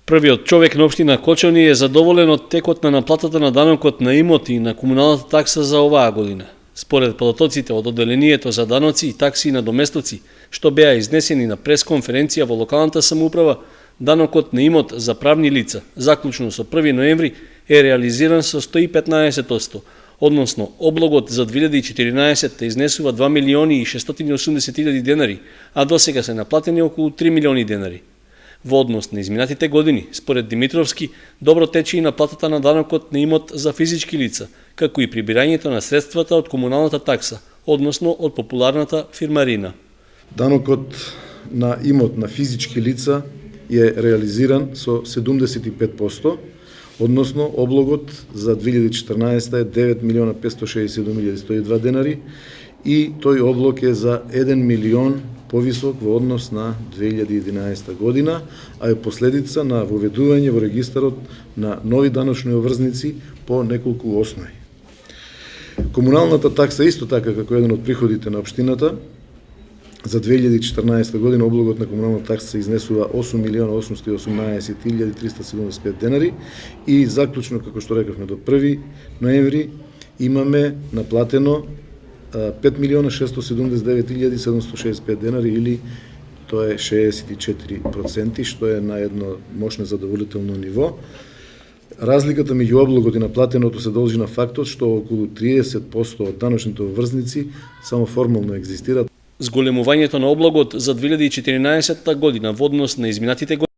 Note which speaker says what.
Speaker 1: Првиот човек на општина Кочани е задоволен од текот на наплатата на данокот на имот и на комуналната такса за оваа година. Според податоците од одделението за даноци и такси на доместоци, што беа изнесени на пресконференција во локалната самоуправа, данокот на имот за правни лица, заклучно со 1 ноември, е реализиран со 115%, односно облогот за 2014 изнесува 2 милиони и 680 илјади денари, а досега се наплатени околу 3 милиони денари. Во однос на изминатите години, според Димитровски, добро тече и наплатата на данокот на имот за физички лица, како и прибирањето на средствата од комуналната такса, односно од популарната фирмарина.
Speaker 2: Данокот на имот на физички лица е реализиран со 75%, односно облогот за 2014 е 9 милиона 567.102 денари и тој облог е за 1 милион повисок во однос на 2011 година, а е последица на воведување во регистарот на нови даночни обврзници по неколку основи. Комуналната такса исто така како еден од приходите на општината, за 2014 година облогот на комунална такса изнесува 8 милиона 818.375 денари и заклучно, како што рековме, до 1 ноември имаме наплатено 5 милиона 679.765 денари или тоа е 64%, што е на едно мощно задоволително ниво. Разликата меѓу облогот и наплатеното се должи на фактот што околу 30% од даночните обврзници само формално екзистираат.
Speaker 1: Зголемувањето на облогот за 2014 година во однос на изминатите години